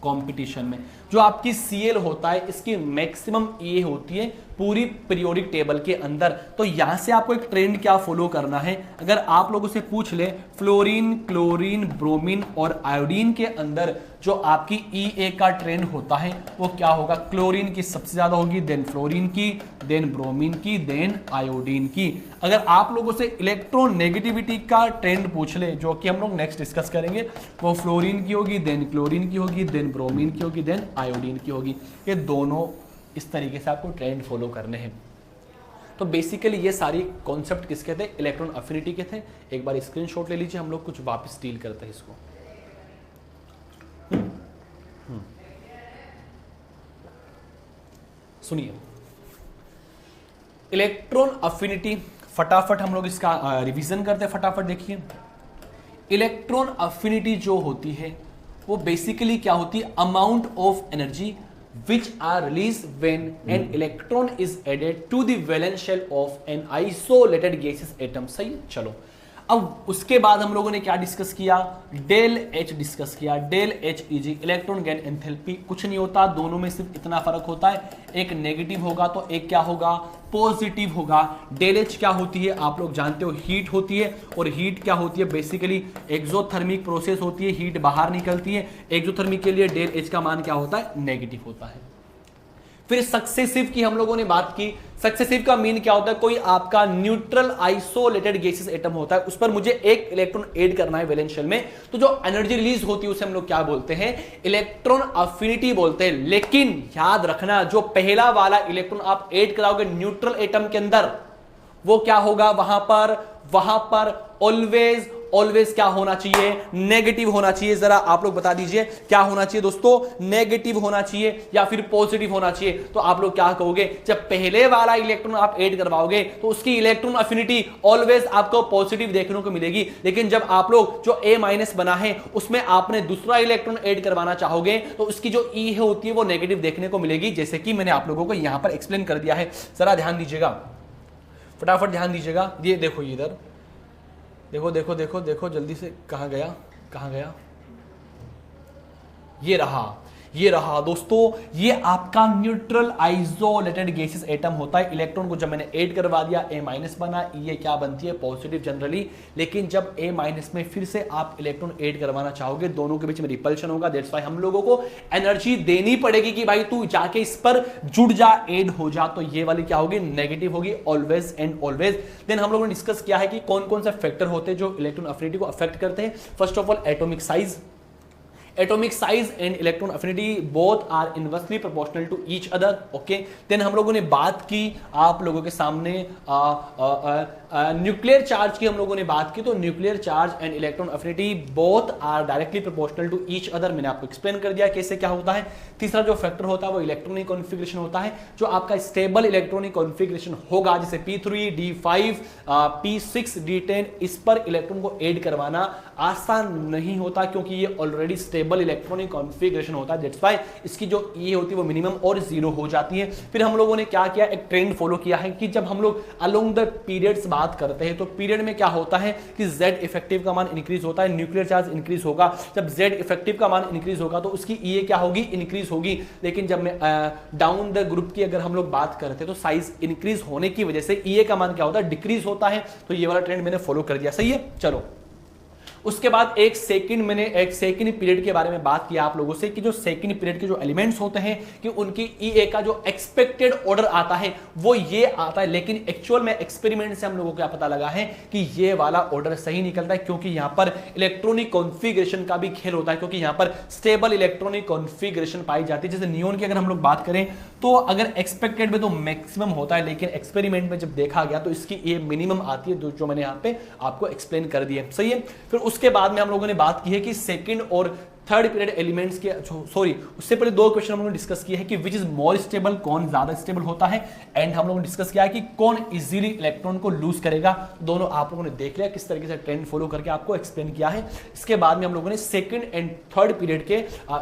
कंपटीशन में। जो आपकी Cl होता है इसकी मैक्सिमम EA होती है पूरी पीरियोडिक टेबल के अंदर। तो यहां से आपको एक ट्रेंड क्या फॉलो करना है, अगर आप लोगों से पूछ ले फ्लोरीन, क्लोरीन, ब्रोमीन और आयोडीन के अंदर जो आपकी EA का ट्रेंड होता है वो क्या होगा, क्लोरीन की सबसे ज्यादा होगी, देन फ्लोरीन की, देन ब्रोमीन की, देन आयोडीन की। अगर आप लोगों से इलेक्ट्रॉन नेगेटिविटी का ट्रेंड पूछ ले, जो कि हम लोग नेक्स्ट डिस्कस करेंगे, वो फ्लोरीन की होगी, देन क्लोरीन की होगी, देन ब्रोमीन की होगी, देन आयोडीन की होगी। ये दोनों इस तरीके से आपको ट्रेंड फॉलो करने हैं। तो बेसिकली ये सारी कॉन्सेप्ट किसके थे, इलेक्ट्रॉन अफिनिटी के थे। एक बार स्क्रीनशॉट ले लीजिए, हम लोग कुछ वापस डील करते हैं इसको। सुनिए, इलेक्ट्रॉन अफिनिटी फटाफट हम लोग इसका रिवीजन करते हैं। फटाफट देखिए, इलेक्ट्रॉन अफिनिटी जो होती है वो बेसिकली क्या होती है, amount of energy which are released when an electron is added to the valence shell of an isolated gaseous atom। सही है, चलो अब उसके बाद हम लोगों ने क्या डिस्कस किया, डेल एच डिस्कस किया। Del H is electron gain enthalpy, कुछ नहीं होता, दोनों में सिर्फ इतना फर्क होता है, एक नेगेटिव होगा तो एक क्या होगा, पॉजिटिव होगा। डेल एच क्या होती है आप लोग जानते हो, हीट होती है, और हीट क्या होती है, बेसिकली एक्सोथर्मिक प्रोसेस होती है, हीट बाहर निकलती है। एक्सोथर्मिक के लिए डेल एच का मान क्या होता है, नेगेटिव होता है। फिर सक्सेसिव की हम लोगों ने बात की। सक्सेसिव का मीन क्या होता है, कोई आपका न्यूट्रल आइसोलेटेड गैसेस एटम होता है, उस पर मुझे एक इलेक्ट्रॉन ऐड करना है वैलेंस शेल में, तो जो एनर्जी रिलीज होती है उसे हम लोग क्या बोलते हैं, इलेक्ट्रॉन अफिनिटी बोलते हैं। लेकिन याद रखना, जो पहला वाला इलेक्ट्रॉन आप ऐड कराओगे न्यूट्रल एटम के अंदर, वो क्या होगा, वहां पर ऑलवेज क्या होना चाहिए, नेगेटिव होना चाहिए। जरा आप लोग बता दीजिए क्या होना चाहिए दोस्तों, नेगेटिव होना चाहिए या फिर पॉजिटिव होना चाहिए। तो आप लोग क्या कहोगे, जब पहले वाला इलेक्ट्रॉन आप ऐड करवाओगे तो उसकी इलेक्ट्रॉन अफिनिटी ऑलवेज आपको पॉजिटिव देखने को मिलेगी। लेकिन जब आप लोग जो A- बना है उसमें आपने दूसरा इलेक्ट्रॉन ऐड करवाना चाहोगे तो उसकी जो E होती है वो नेगेटिव देखने को मिलेगी, जैसे कि मैंने आप लोगों को यहां पर एक्सप्लेन कर दिया है। जरा ध्यान दीजिएगा, फटाफट ध्यान दीजिएगा। ये देखो इधर, देखो देखो देखो देखो जल्दी से, कहां गया, ये रहा दोस्तों, ये आपका न्यूट्रल आइसोलेटेड गैसेस एटम होता है। इलेक्ट्रॉन को जब मैंने ऐड करवा दिया, A- बना, ये क्या बनती है, पॉजिटिव जनरली। लेकिन जब A- में फिर से आप इलेक्ट्रॉन ऐड करवाना चाहोगे, दोनों के बीच में रिपल्शन होगा। दैट्स व्हाई हम लोगों को एनर्जी देनी पड़ेगी कि भाई तू जाके इस पर जुड़ जा, ऐड हो जा। तो ये वाली क्या होगी, नेगेटिव होगी, ऑलवेज एंड ऑलवेज। देन हम लोगों ने डिस्कस किया है कि कौन कौन से फैक्टर होते हैं जो इलेक्ट्रॉन अफिनिटी को अफेक्ट करते हैं। First of all atomic size and electron affinity both are inversely proportional to each other, okay। then हम लोगों ने बात की आप लोगों के सामने न्यूक्लियर चार्ज की हम लोगों ने बात की। तो nuclear charge and electron affinity both are directly proportional to each other, मैंने आपको एक्सप्लेन कर दिया कैसे क्या होता है। तीसरा जो फैक्टर होता है वो इलेक्ट्रॉनिक कॉन्फ़िगरेशन होता है, जो आपका स्टेबल इलेक्ट्रॉनिक कॉन्फ़िगरेशन होगा, जैसे P3, D5, P6, D10, इस पर इलेक्ट्रॉन को ऐड करवाना आसान नहीं होता क्योंकि ये ऑलरेडी स्टेबल इलेक्ट्रॉनिक कॉन्फ़िगरेशन होता है। दैट्स व्हाई इसकी जो E होती है वो मिनिमम और जीरो हो जाती है। फिर हम लोगों ने क्या किया, एक ट्रेंड फॉलो किया है कि जब हम लोग अलोंग द पीरियड्स बात करते हैं तो पीरियड में क्या होता है कि Z इफेक्टिव का मान इंक्रीज होता है, न्यूक्लियर चार्ज इंक्रीज होगा। जब Z इफेक्टिव का मान इंक्रीज होगा तो उसकी E क्या होगी, इंक्रीज होगी। लेकिन जब मैं डाउन द ग्रुप की अगर हम लोग बात करते हैं तो साइज इंक्रीज होने की वजह से E का मान क्या होता है, डिक्रीज होता है। तो ये वाला ट्रेंड मैंने फॉलो कर दिया, सही है। चलो उसके बाद एक सेकंड पीरियड के बारे में बात किया आप लोगों से कि जो सेकंड पीरियड के जो एलिमेंट्स होते हैं कि उनकी ईए का जो एक्सपेक्टेड ऑर्डर आता है वो ये आता है। लेकिन एक्चुअल में एक्सपेरिमेंट से हम लोगों को क्या पता लगा है कि ये वाला ऑर्डर सही निकलता है, क्योंकि यहां पर इलेक्ट्रॉनिक कॉन्फ़िगरेशन का भी खेल होता है, क्योंकि यहां पर स्टेबल इलेक्ट्रॉनिक कॉन्फ़िगरेशन पाई जाती है। जैसे नियोन की अगर हम लोग बात करें तो अगर एक्सपेक्टेड में तो मैक्सिमम होता है, लेकिन एक्सपेरिमेंट में जब देखा गया तो इसकी ये मिनिमम आती है, जो मैंने यहां पे आपको एक्सप्लेन कर दिया, सही है। फिर उसके बाद में हम लोगों ने बात की है कि सेकंड और थर्ड पीरियड एलिमेंट्स के, सॉरी उससे पहले दो क्वेश्चन हम लोगों ने डिस्कस किए हैं कि विच इज मोर स्टेबल, कौन ज्यादा स्टेबल होता है, एंड हम लोगों ने डिस्कस किया है कि कौन इजीली इलेक्ट्रॉन को लूज करेगा। दोनों आप लोगों ने देख लिया किस तरीके से ट्रेंड फॉलो करके आपको एक्सप्लेन किया है। इसके बाद में हम लोगों ने सेकंड एंड थर्ड पीरियड के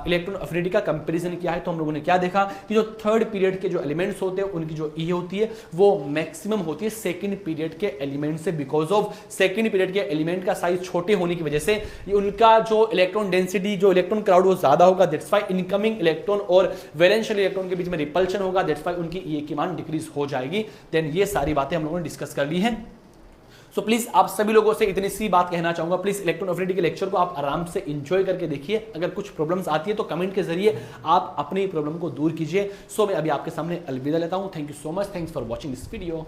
इलेक्ट्रॉन अफिनिटी का कंपैरिजन किया है। तो हम लोगों ने क्या देखा कि जो थर्ड पीरियड के जो एलिमेंट्स होते हैं उनकी जो ई होती है वो मैक्सिमम होती है सेकंड पीरियड के एलिमेंट से, बिकॉज ऑफ सेकंड पीरियड के एलिमेंट का साइज छोटे होने की वजह से उनका जो इलेक्ट्रॉन डेंसिटी, जो इलेक्ट्रॉन क्राउड वो ज्यादा होगा। दैट्स व्हाई इनकमिंग इलेक्ट्रॉन और वैलेंशियल इलेक्ट्रॉन के बीच में रिपल्शन होगा। दैट्स व्हाई उनकी ई की मान डिक्रीज हो जाएगी। देन ये सारी बातें हम लोगों ने डिस्कस कर ली हैं। सो प्लीज आप सभी लोगों से इतनी सी बात कहना चाहूंगा, प्लीज इलेक्ट्रॉन अफिनिटी के लेक्चर को आप आराम से एंजॉय करके देखिए। अगर कुछ प्रॉब्लम्स आती है तो कमेंट के जरिए आप अपनी प्रॉब्लम को दूर कीजिए। सो मैं अभी आपके सामने अलविदा लेता हूं। Thank you so much, thanks for watching this video.